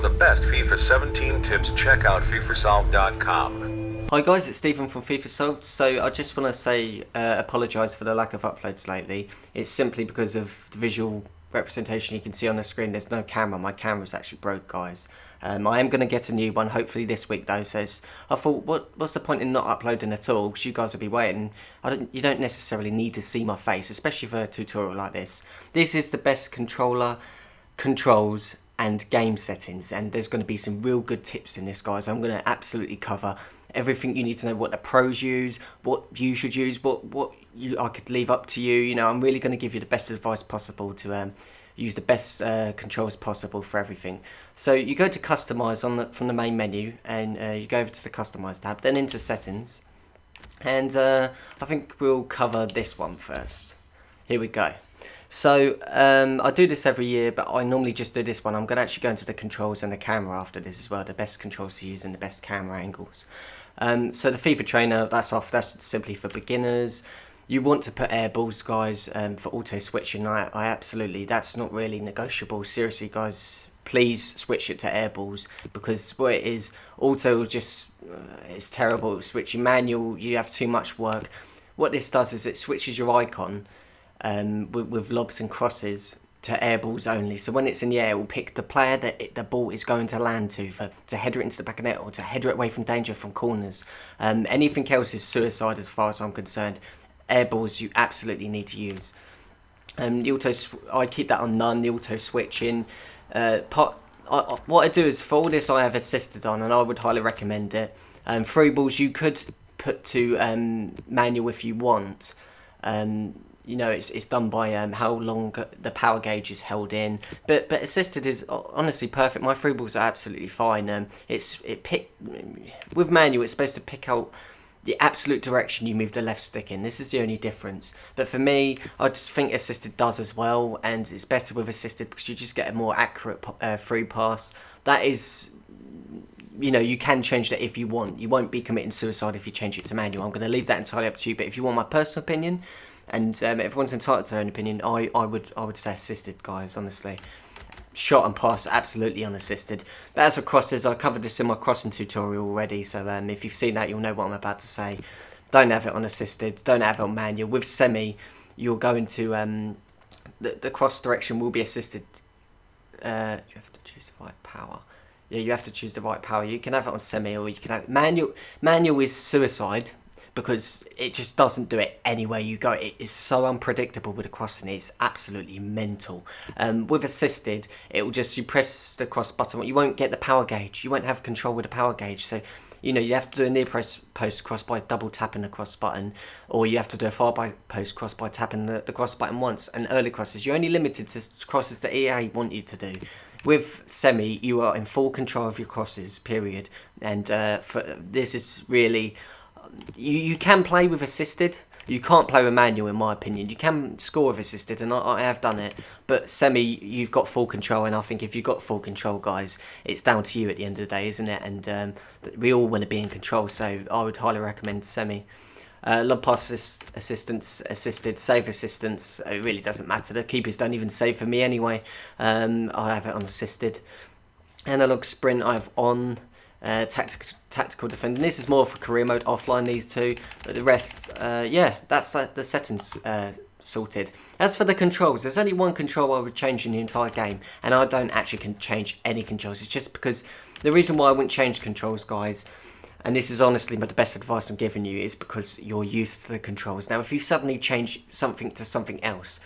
the best FIFA 17 tips, check out fifasolved.com. Hi guys, it's Stephen from FIFA Solved. So I just want to say apologise for the lack of uploads lately. It's simply because of the visual representation you can see on the screen. There's no camera. My camera's actually broke, guys. I am going to get a new one hopefully this week though. So I thought, what's the point in not uploading at all? Because you guys will be waiting. You don't necessarily need to see my face, especially for a tutorial like this. This is the best controller, controls and game settings, and there's going to be some real good tips in this, guys. I'm going to absolutely cover everything you need to know, what the pros use, what you should use, I could leave up to you. You know, I'm really going to give you the best advice possible to use the best controls possible for everything. So you go to customize from the main menu, and you go over to the customize tab, then into settings, and I think we'll cover this one first. Here we go. So I do this every year, but I normally just do this one. I'm going to actually go into the controls and the camera after this as well, the best controls to use and the best camera angles. So the FIFA trainer, that's off. That's simply for beginners. You want to put air balls, guys, for auto switching. I absolutely, that's not really negotiable. Seriously, guys, please switch it to air balls, because what it is, auto just it's terrible. Switching manual, you have too much work. What this does is it switches your icon with lobs and crosses to air balls only. So when it's in the air, it will pick the player that the ball is going to land to header it into the back of the net, or to header it away from danger from corners. Anything else is suicide as far as I'm concerned. Air balls you absolutely need to use. I keep that on none. The auto switching what I do is, for all this I have assisted on, and I would highly recommend it. Through balls you could put to manual if you want. You know, it's done by how long the power gauge is held in, but assisted is honestly perfect. My through balls are absolutely fine. With manual, it's supposed to pick out the absolute direction you move the left stick in. This is the only difference. But for me, I just think assisted does as well, and it's better with assisted because you just get a more accurate through pass. That is, you know, you can change that if you want. You won't be committing suicide if you change it to manual. I'm going to leave that entirely up to you. But if you want my personal opinion, and everyone's entitled to their own opinion, I would say assisted, guys, honestly. Shot and pass, absolutely unassisted. But as for crosses, I covered this in my crossing tutorial already, so if you've seen that, you'll know what I'm about to say. Don't have it on assisted, don't have it on manual. With semi, you'll go into the cross direction will be assisted. You have to choose the right power. Yeah, you have to choose the right power. You can have it on semi, or you can have it manual. Manual is suicide, because it just doesn't do it anywhere you go. It is so unpredictable with the crossing. It's absolutely mental. With assisted, it will just, you press the cross button, you won't get the power gauge. You won't have control with the power gauge. So, you know, you have to do a near post cross by double tapping the cross button, or you have to do a far post cross by tapping the cross button once. And early crosses, you're only limited to crosses that EA want you to do. With semi, you are in full control of your crosses, period. And this is really... You can play with assisted. You can't play with manual, in my opinion. You can score with assisted, and I have done it. But semi, you've got full control, and I think if you've got full control, guys, it's down to you at the end of the day, isn't it? And we all want to be in control, so I would highly recommend semi. Lob pass assistance, assisted, save assistance. It really doesn't matter. The keepers don't even save for me anyway. I have it on assisted. Analog sprint, I have on. Tactical defending. This is more for career mode, offline, these two, but the rest, yeah, that's the settings sorted. As for the controls, there's only one control I would change in the entire game, and I don't actually change any controls. It's just because the reason why I wouldn't change controls, guys, and this is honestly the best advice I'm giving you, is because you're used to the controls. Now, if you suddenly change something to something else,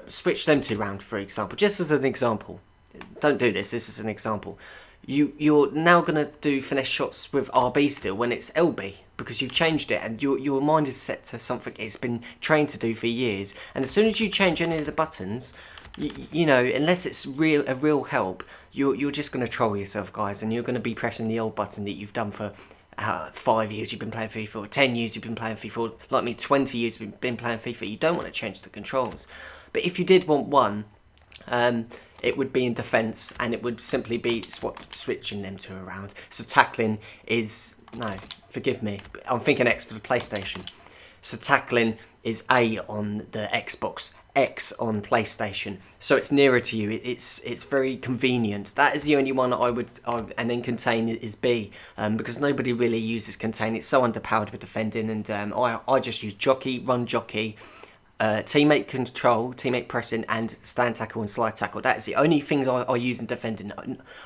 switch them two round, for example, just as an example. Don't do this. This is an example. You're now going to do finesse shots with RB still when it's LB, because you've changed it, and your mind is set to something it's been trained to do for years. And as soon as you change any of the buttons, you know, unless it's a real help, you're just going to troll yourself, guys, and you're going to be pressing the old button that you've done for 5 years you've been playing FIFA, or 10 years you've been playing FIFA, or like me, 20 years you've been playing FIFA. You don't want to change the controls. But if you did want one, it would be in defence, and it would simply be switching them two around. So tackling is, no, forgive me, I'm thinking X for the PlayStation. So tackling is A on the Xbox, X on PlayStation, so it's nearer to you. It's very convenient. That is the only one and then contain is B, because nobody really uses contain. It's so underpowered with defending, and I just use jockey, run jockey, teammate control, teammate pressing, and stand tackle and slide tackle. That is the only things I use in defending.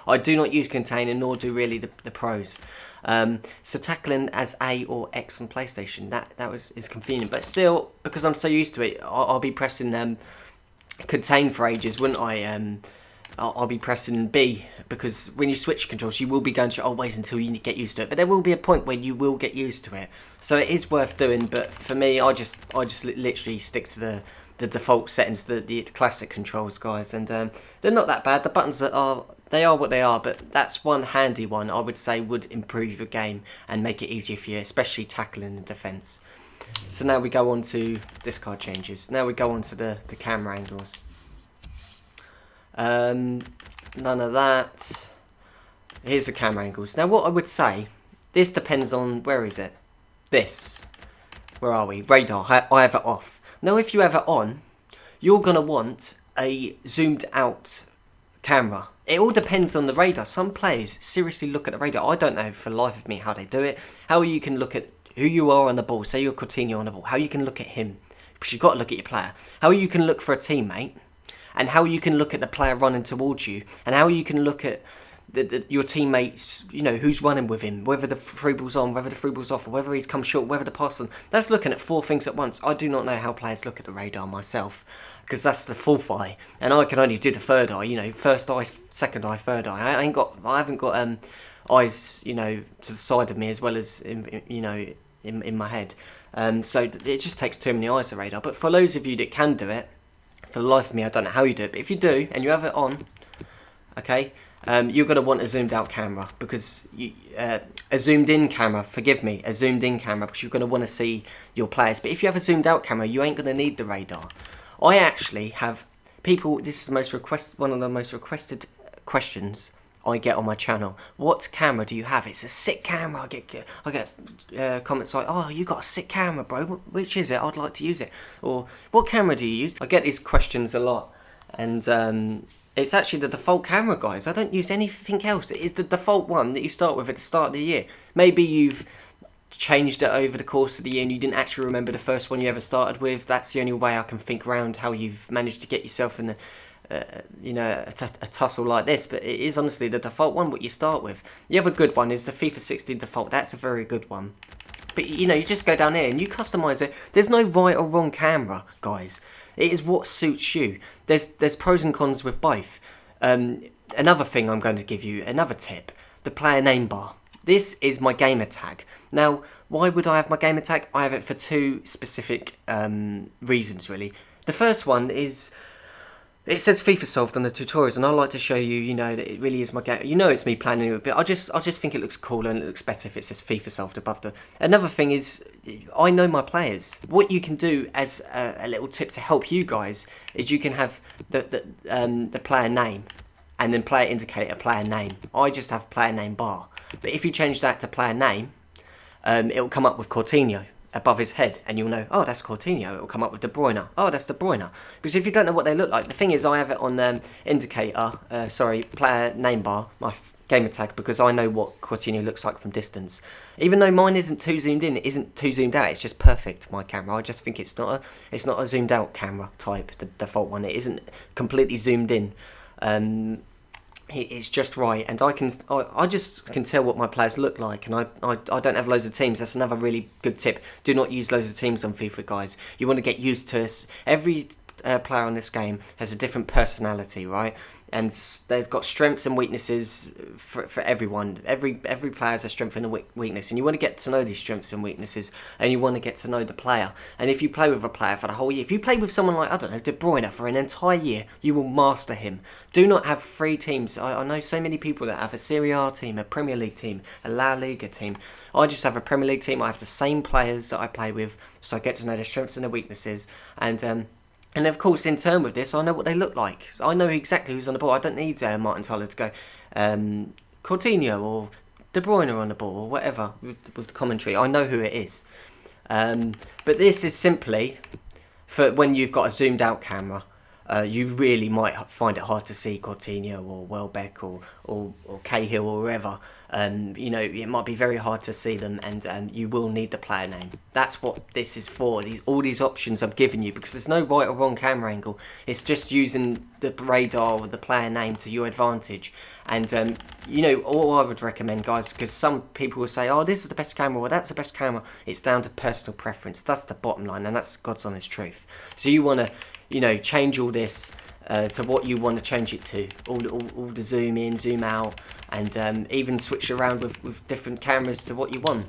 I do not use contain, and nor do really the pros. So tackling as A or X on PlayStation, that is convenient, but still, because I'm so used to it, I'll be pressing contain for ages, wouldn't I? I'll be pressing B, because when you switch controls, you will be going through old ways until you get used to it. But there will be a point where you will get used to it, so it is worth doing. But for me, I just literally stick to the default settings, the classic controls, guys, and they're not that bad. The buttons they are what they are, but that's one handy one I would say would improve your game and make it easier for you, especially tackling and defence. So now we go on to discard changes. Now we go on to the camera angles. None of that. Here's the camera angles. Now what I would say, this depends on, where is it? This. Where are we? Radar. I have it off. Now if you have it on, you're going to want a zoomed out camera. It all depends on the radar. Some players seriously look at the radar. I don't know for the life of me how they do it. How you can look at who you are on the ball. Say you're Coutinho on the ball. How you can look at him. Because you've got to look at your player. How you can look for a teammate. And how you can look at the player running towards you. And how you can look at your teammates, you know, who's running with him, whether the through ball's on, whether the through ball's off, or whether he's come short, whether the pass on. That's looking at 4 things at once. I do not know how players look at the radar myself, because that's the fourth eye, and I can only do the third eye. You know, first eye, second eye, third eye. I haven't got eyes, you know, to the side of me as well as in my head. So it just takes too many eyes to radar. But for those of you that can do it, for the life of me, I don't know how you do it. But if you do and you have it on, okay. You're going to want a zoomed out camera, because a zoomed in camera, a zoomed in camera, because you're going to want to see your players. But if you have a zoomed out camera, you ain't going to need the radar. I actually have people, this is one of the most requested questions I get on my channel. What camera do you have? It's a sick camera. I get comments like, oh, you got a sick camera, bro. Which is it? I'd like to use it. Or what camera do you use? I get these questions a lot, and it's actually the default camera, guys. I don't use anything else. It is the default one that you start with at the start of the year. Maybe you've changed it over the course of the year and you didn't actually remember the first one you ever started with. That's the only way I can think around how you've managed to get yourself in a tussle like this. But it is honestly the default one what you start with. The other good one is the FIFA 16 default. That's a very good one. But you just go down here and you customize it. There's no right or wrong camera, guys. It is what suits you. There's pros and cons with both. Another thing I'm going to give you, another tip, the player name bar. This is my gamer tag. Now, why would I have my gamer tag? I have it for 2 specific reasons, really. The first one is, it says FIFA solved on the tutorials, and I like to show you, that it really is my game. It's me planning it, but I just think it looks cooler and it looks better if it says FIFA solved above the. Another thing is, I know my players. What you can do as a little tip to help you guys is you can have the player name, and then player indicator, player name. I just have player name bar, but if you change that to player name, it will come up with Coutinho above his head, and you'll know, oh, that's Coutinho. It will come up with De Bruyne. Oh, that's De Bruyne. Because if you don't know what they look like, the thing is, I have it on indicator, player name bar, my gamer tag, because I know what Coutinho looks like from distance. Even though mine isn't too zoomed in, it isn't too zoomed out. It's just perfect, my camera. I just think it's not a zoomed out camera type, the default one. It isn't completely zoomed in. It's just right, and I just can tell what my players look like, and I don't have loads of teams. That's another really good tip. Do not use loads of teams on FIFA, guys. You want to get used to every player on this game has a different personality, right? And they've got strengths and weaknesses for everyone. Every player has a strength and a weakness, and you want to get to know these strengths and weaknesses, and you want to get to know the player. And if you play with a player for the whole year, if you play with someone like, I don't know, De Bruyne for an entire year, you will master him. Do not have 3 teams. I know so many people that have a Serie A team, a Premier League team, a La Liga team. I just have a Premier League team. I have the same players that I play with, so I get to know their strengths and their weaknesses, and of course, in turn with this, I know what they look like. I know exactly who's on the ball. I don't need Martin Tyler to go Coutinho or De Bruyne on the ball or whatever with the commentary. I know who it is. But this is simply for when you've got a zoomed out camera, you really might find it hard to see Coutinho or Welbeck or Cahill or whoever. You know, it might be very hard to see them, and you will need the player name. That's what this is for. All these options I'm giving you, because there's no right or wrong camera angle. It's just using the radar or the player name to your advantage. And you know, all I would recommend, guys, because some people will say, oh, this is the best camera or that's the best camera. It's down to personal preference. That's the bottom line, and that's God's honest truth. So you want to, you know, change all this to what you want to change it to. All the zoom in, zoom out, and even switch around with different cameras to what you want.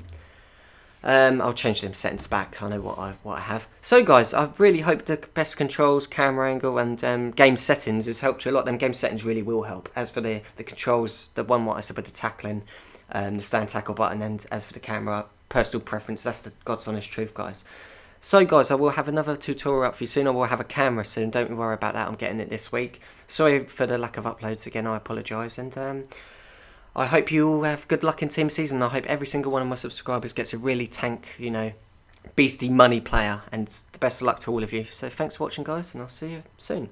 I'll change them settings back. I know what I have. So guys, I really hope the best controls, camera angle, and game settings has helped you a lot. Them game settings really will help. As for the controls, the one what I said with the tackling, the stand tackle button, and as for the camera, personal preference. That's the God's honest truth, guys. So guys, I will have another tutorial up for you soon. I will have a camera soon. Don't worry about that. I'm getting it this week. Sorry for the lack of uploads again. I apologise, and I hope you all have good luck in team season. I hope every single one of my subscribers gets a really tank, you know, beastie money player. And the best of luck to all of you. So thanks for watching, guys, and I'll see you soon.